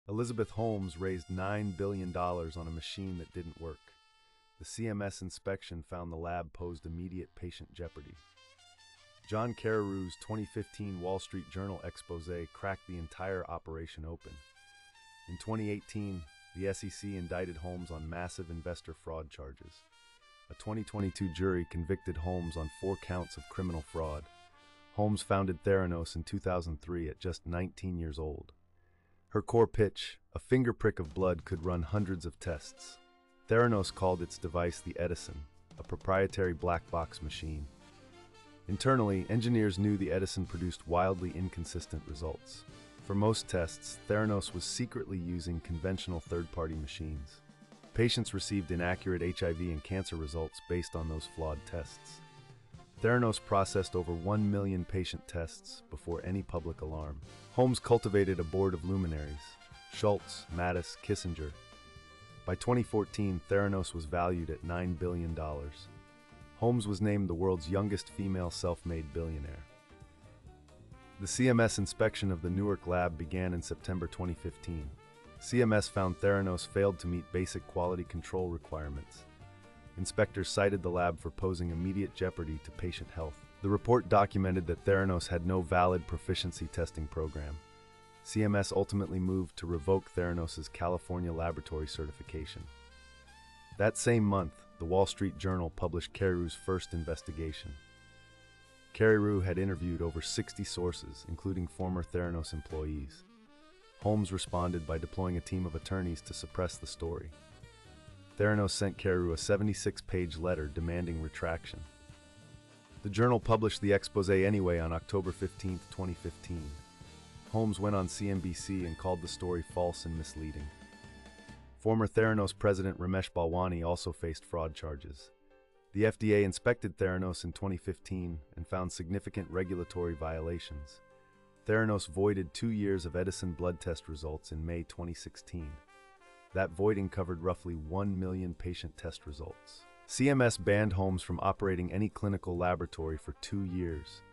Elizabeth Holmes raised $9 billion on a machine that didn't work. The CMS inspection found the lab posed immediate patient jeopardy. John Carreyrou's 2015 Wall Street Journal exposé cracked the entire operation open. In 2018, the SEC indicted Holmes on massive investor fraud charges. A 2022 jury convicted Holmes on 4 counts of criminal fraud. Holmes founded Theranos in 2003 at just 19 years old. Her core pitch, a finger prick of blood, could run hundreds of tests. Theranos called its device the Edison, a proprietary black box machine. Internally, engineers knew the Edison produced wildly inconsistent results. For most tests, Theranos was secretly using conventional third-party machines. Patients received inaccurate HIV and cancer results based on those flawed tests. Theranos processed over 1 million patient tests before any public alarm. Holmes cultivated a board of luminaries: Schultz, Mattis, Kissinger. By 2014, Theranos was valued at $9 billion. Holmes was named the world's youngest female self-made billionaire. The CMS inspection of the Newark lab began in September 2015. CMS found Theranos failed to meet basic quality control requirements. Inspectors cited the lab for posing immediate jeopardy to patient health. The report documented that Theranos had no valid proficiency testing program. CMS ultimately moved to revoke Theranos's California laboratory certification. That same month, the Wall Street Journal published Carreyrou's first investigation. Carreyrou had interviewed over 60 sources, including former Theranos employees. Holmes responded by deploying a team of attorneys to suppress the story. Theranos sent Carreyrou a 76-page letter demanding retraction. The journal published the exposé anyway on October 15, 2015. Holmes went on CNBC and called the story false and misleading. Former Theranos president Ramesh Balwani also faced fraud charges. The FDA inspected Theranos in 2015 and found significant regulatory violations. Theranos voided 2 years of Edison blood test results in May 2016. That voiding covered roughly 1 million patient test results. CMS banned Holmes from operating any clinical laboratory for 2 years.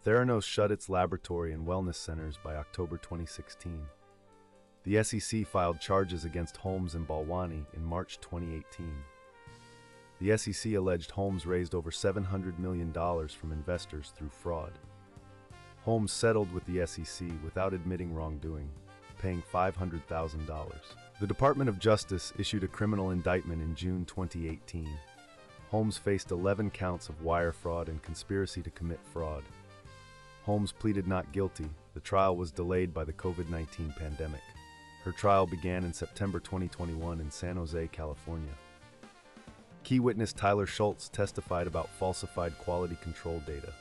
Theranos shut its laboratory and wellness centers by October 2016. The SEC filed charges against Holmes and Balwani in March 2018. The SEC alleged Holmes raised over $700 million from investors through fraud. Holmes settled with the SEC without admitting wrongdoing, paying $500,000. The Department of Justice issued a criminal indictment in June 2018. Holmes faced 11 counts of wire fraud and conspiracy to commit fraud. Holmes pleaded not guilty. The trial was delayed by the COVID-19 pandemic. Her trial began in September 2021 in San Jose, California. Key witness Tyler Schultz testified about falsified quality control data.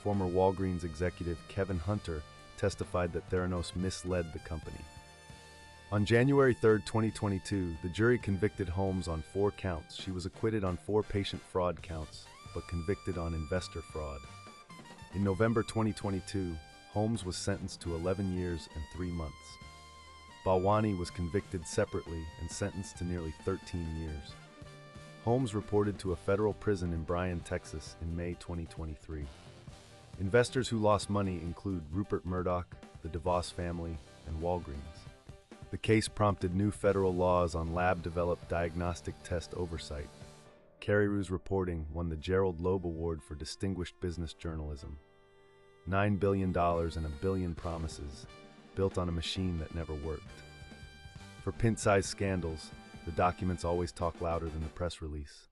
Former Walgreens executive Kevin Hunter testified that Theranos misled the company. On January 3, 2022, the jury convicted Holmes on 4 counts. She was acquitted on 4 patient fraud counts, but convicted on investor fraud. In November 2022, Holmes was sentenced to 11 years and 3 months. Balwani was convicted separately and sentenced to nearly 13 years. Holmes reported to a federal prison in Bryan, Texas in May 2023. Investors who lost money include Rupert Murdoch, the DeVos family, and Walgreens. The case prompted new federal laws on lab-developed diagnostic test oversight. Carreyrou's reporting won the Gerald Loeb Award for Distinguished Business Journalism. $9 billion and $1 billion promises, built on a machine that never worked. For Pint-Sized scandals, the documents always talk louder than the press release.